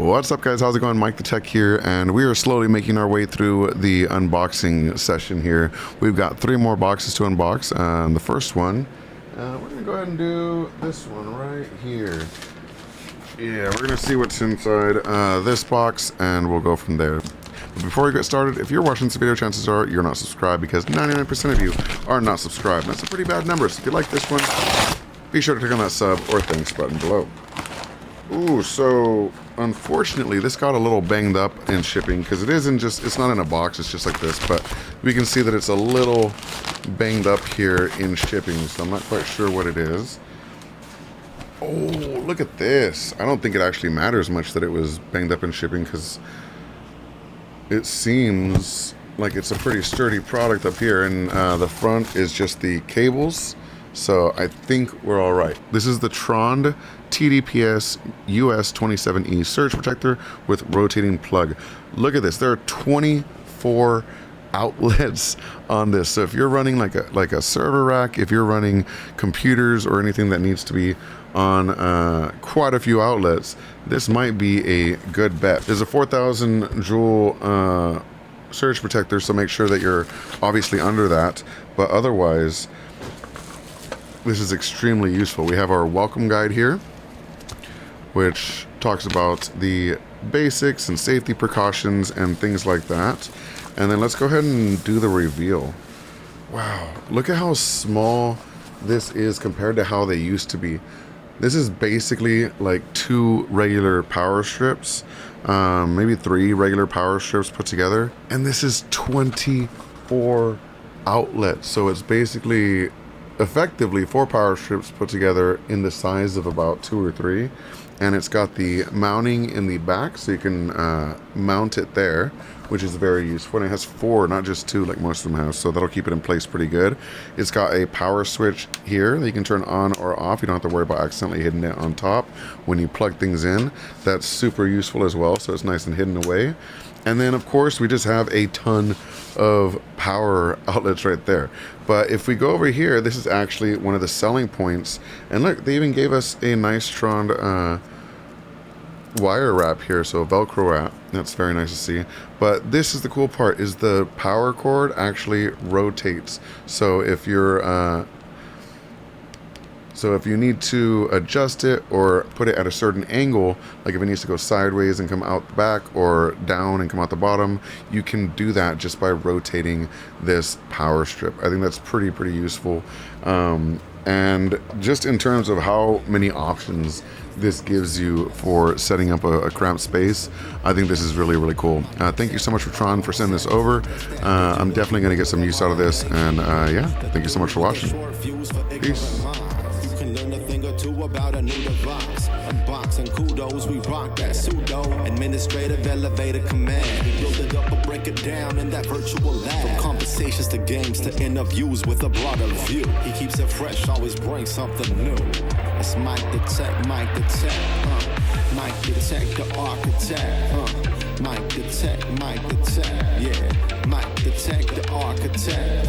What's up, guys? How's it going? MikeTheTech here, and we are slowly making our way through the unboxing session here. We've got 3 more boxes to unbox. The first one, we're going to go ahead and do this one right here. Yeah, we're going to see what's inside this box, and we'll go from there. But before we get started, if you're watching this video, chances are you're not subscribed, because 99% of you are not subscribed. That's a pretty bad number, so if you like this one, be sure to click on that sub or thanks button below. Ooh, so unfortunately this got a little banged up in shipping, because it's not in a box, it's just like this, but we can see that it's a little banged up here in shipping, so I'm not quite sure what it is. Oh, look at this. I don't think it actually matters much that it was banged up in shipping, because it seems like it's a pretty sturdy product up here, and the front is just the cables. So I think we're all right. This is the TROND TDPS US 27E surge protector with rotating plug. Look at this. There are 24 outlets on this. So if you're running like a server rack, if you're running computers or anything that needs to be on quite a few outlets, this might be a good bet. There's a 4,000 joule surge protector, so make sure that you're obviously under that. But otherwise, this is extremely useful. We have our welcome guide here, which talks about the basics and safety precautions and things like that. And then let's go ahead and do the reveal. Wow, look at how small this is compared to how they used to be. This is basically like 2 regular power strips, maybe 3 regular power strips put together. And this is 24 outlets. So it's basically effectively 4 power strips put together in the size of about 2 or 3, and it's got the mounting in the back, so you can mount it there, which is very useful. And it has 4, not just 2 like most of them have, so that'll keep it in place pretty good. It's got a power switch here that you can turn on or off. You don't have to worry about accidentally hitting it on top when you plug things in. That's super useful as well, so it's nice and hidden away. And then of course we just have a ton of power outlets right there. But if we go over here, this is actually one of the selling points. And look, they even gave us a nice TROND wire wrap here, so a Velcro wrap. That's very nice to see. But this is the cool part, is the power cord actually rotates. So if you're if you need to adjust it or put it at a certain angle, like if it needs to go sideways and come out the back or down and come out the bottom, you can do that just by rotating this power strip. I think that's pretty useful. And just in terms of how many options this gives you for setting up a cramped space, I think this is really cool. Thank you so much for TROND for sending this over. I'm definitely going to get some use out of this, and yeah, thank you so much for watching. Peace. About a new device, unboxing kudos, we rock that pseudo administrative elevator command. We build it up or break it down in that virtual lab. From conversations to games to interviews with a broader view. He keeps it fresh, always brings something new. It's MikeTheTech, MikeTheTech, MikeTheTech, the architect, MikeTheTech, MikeTheTech, yeah, MikeTheTech, the architect,